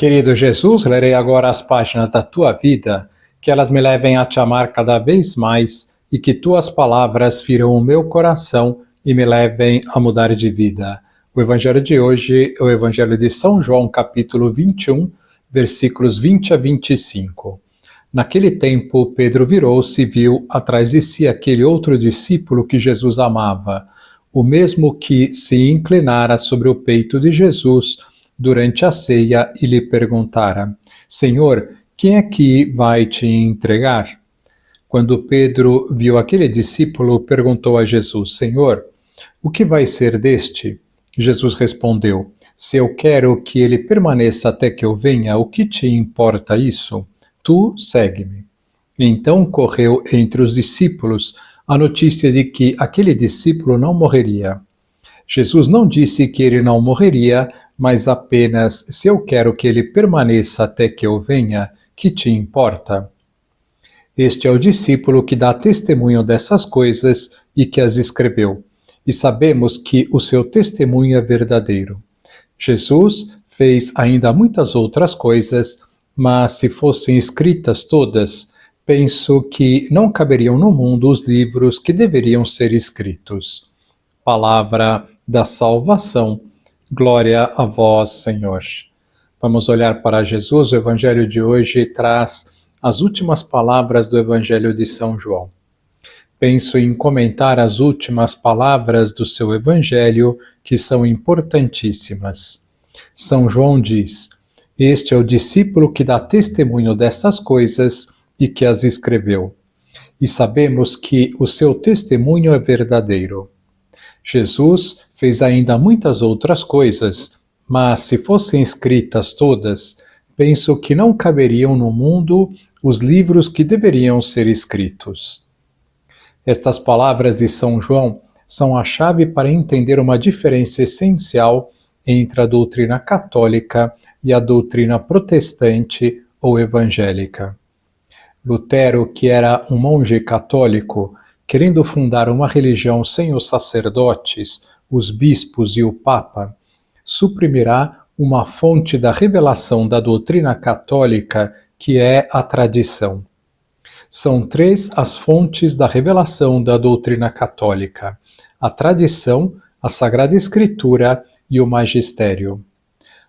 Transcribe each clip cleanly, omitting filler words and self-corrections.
Querido Jesus, lerei agora as páginas da tua vida, que elas me levem a te amar cada vez mais e que tuas palavras firam o meu coração e me levem a mudar de vida. O evangelho de hoje é o evangelho de São João, capítulo 21, versículos 20 a 25. Naquele tempo, Pedro virou-se e viu atrás de si aquele outro discípulo que Jesus amava, o mesmo que se inclinara sobre o peito de Jesus durante a ceia e lhe perguntara: Senhor, quem é que vai te entregar? Quando Pedro viu aquele discípulo, perguntou a Jesus: Senhor, o que vai ser deste? Jesus respondeu: Se eu quero que ele permaneça até que eu venha, o que te importa isso? Tu segue-me. Então correu entre os discípulos a notícia de que aquele discípulo não morreria. Jesus não disse que ele não morreria, mas apenas: se eu quero que ele permaneça até que eu venha, que te importa? Este é o discípulo que dá testemunho dessas coisas e que as escreveu. E sabemos que o seu testemunho é verdadeiro. Jesus fez ainda muitas outras coisas, mas se fossem escritas todas, penso que não caberiam no mundo os livros que deveriam ser escritos. Palavra da salvação. Glória a vós, Senhor. Vamos olhar para Jesus. O evangelho de hoje traz as últimas palavras do evangelho de São João. Penso em comentar as últimas palavras do seu evangelho, que são importantíssimas. São João diz: Este é o discípulo que dá testemunho dessas coisas e que as escreveu. E sabemos que o seu testemunho é verdadeiro. Jesus fez ainda muitas outras coisas, mas se fossem escritas todas, penso que não caberiam no mundo os livros que deveriam ser escritos. Estas palavras de São João são a chave para entender uma diferença essencial entre a doutrina católica e a doutrina protestante ou evangélica. Lutero, que era um monge católico, querendo fundar uma religião sem os sacerdotes, os bispos e o Papa, suprimirá uma fonte da revelação da doutrina católica, que é a tradição. São três as fontes da revelação da doutrina católica: a tradição, a Sagrada Escritura e o magistério.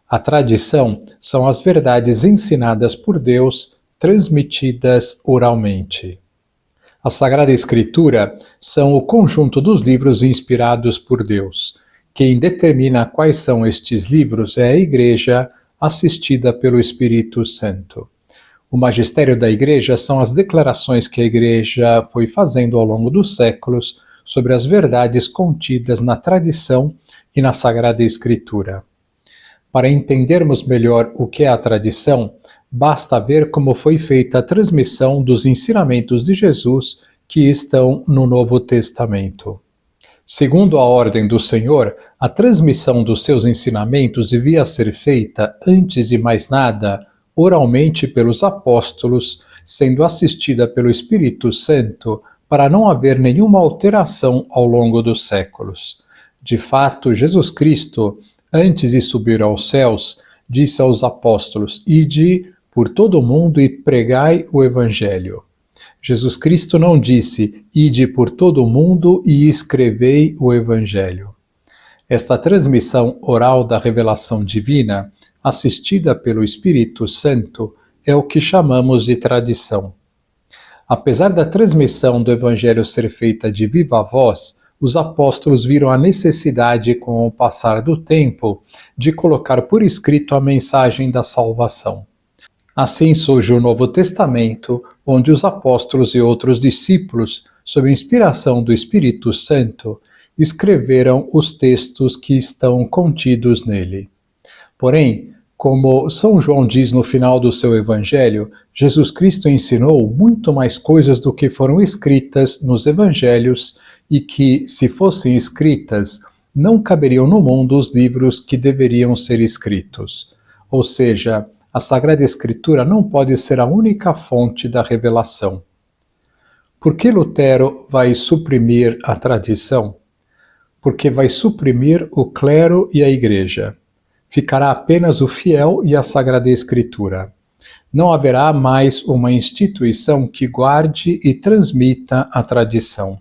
A tradição são as verdades ensinadas por Deus, transmitidas oralmente. A Sagrada Escritura são o conjunto dos livros inspirados por Deus. Quem determina quais são estes livros é a Igreja, assistida pelo Espírito Santo. O magistério da Igreja são as declarações que a Igreja foi fazendo ao longo dos séculos sobre as verdades contidas na tradição e na Sagrada Escritura. Para entendermos melhor o que é a tradição, basta ver como foi feita a transmissão dos ensinamentos de Jesus que estão no Novo Testamento. Segundo a ordem do Senhor, a transmissão dos seus ensinamentos devia ser feita, antes de mais nada, oralmente pelos apóstolos, sendo assistida pelo Espírito Santo, para não haver nenhuma alteração ao longo dos séculos. De fato, Jesus Cristo, antes de subir aos céus, disse aos apóstolos: Ide por todo o mundo e pregai o Evangelho. Jesus Cristo não disse: Ide por todo o mundo e escrevei o Evangelho. Esta transmissão oral da revelação divina, assistida pelo Espírito Santo, é o que chamamos de tradição. Apesar da transmissão do Evangelho ser feita de viva voz, os apóstolos viram a necessidade, com o passar do tempo, de colocar por escrito a mensagem da salvação. Assim surge o Novo Testamento, onde os apóstolos e outros discípulos, sob inspiração do Espírito Santo, escreveram os textos que estão contidos nele. Porém, como São João diz no final do seu Evangelho, Jesus Cristo ensinou muito mais coisas do que foram escritas nos Evangelhos e que, se fossem escritas, não caberiam no mundo os livros que deveriam ser escritos. Ou seja, a Sagrada Escritura não pode ser a única fonte da revelação. Por que Lutero vai suprimir a tradição? Porque vai suprimir o clero e a Igreja. Ficará apenas o fiel e a Sagrada Escritura. Não haverá mais uma instituição que guarde e transmita a tradição.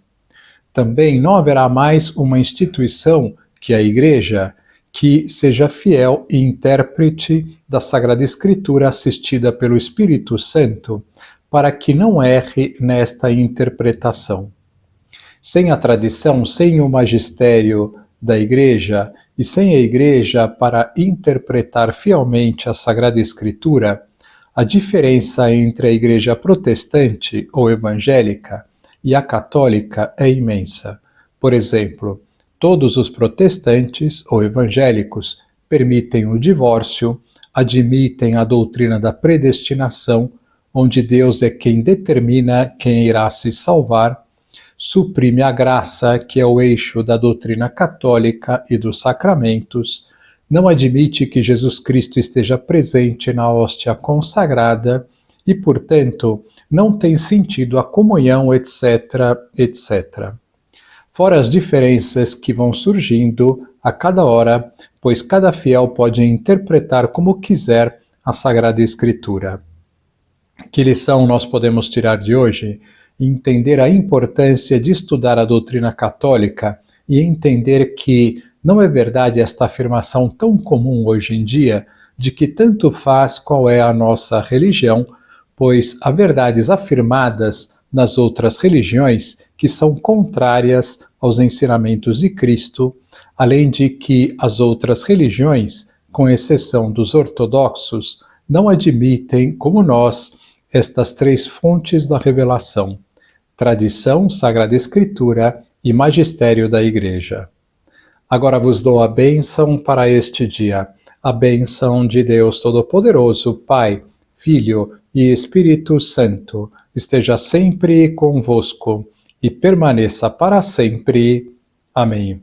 Também não haverá mais uma instituição, que é a Igreja, que seja fiel e intérprete da Sagrada Escritura assistida pelo Espírito Santo, para que não erre nesta interpretação. Sem a tradição, sem o magistério da Igreja e sem a Igreja para interpretar fielmente a Sagrada Escritura, a diferença entre a Igreja protestante ou evangélica e a católica é imensa. Por exemplo, todos os protestantes ou evangélicos permitem o divórcio, admitem a doutrina da predestinação, onde Deus é quem determina quem irá se salvar, suprime a graça, que é o eixo da doutrina católica e dos sacramentos, não admite que Jesus Cristo esteja presente na hóstia consagrada e, portanto, não tem sentido a comunhão, etc., etc. Fora as diferenças que vão surgindo a cada hora, pois cada fiel pode interpretar como quiser a Sagrada Escritura. Que lição nós podemos tirar de hoje? Entender a importância de estudar a doutrina católica e entender que não é verdade esta afirmação tão comum hoje em dia de que tanto faz qual é a nossa religião, pois há verdades afirmadas nas outras religiões que são contrárias aos ensinamentos de Cristo, além de que as outras religiões, com exceção dos ortodoxos, não admitem, como nós, estas três fontes da revelação: tradição, Sagrada Escritura e magistério da Igreja. Agora vos dou a bênção para este dia, a bênção de Deus Todo-Poderoso, Pai, Filho e Espírito Santo, esteja sempre convosco e permaneça para sempre. Amém.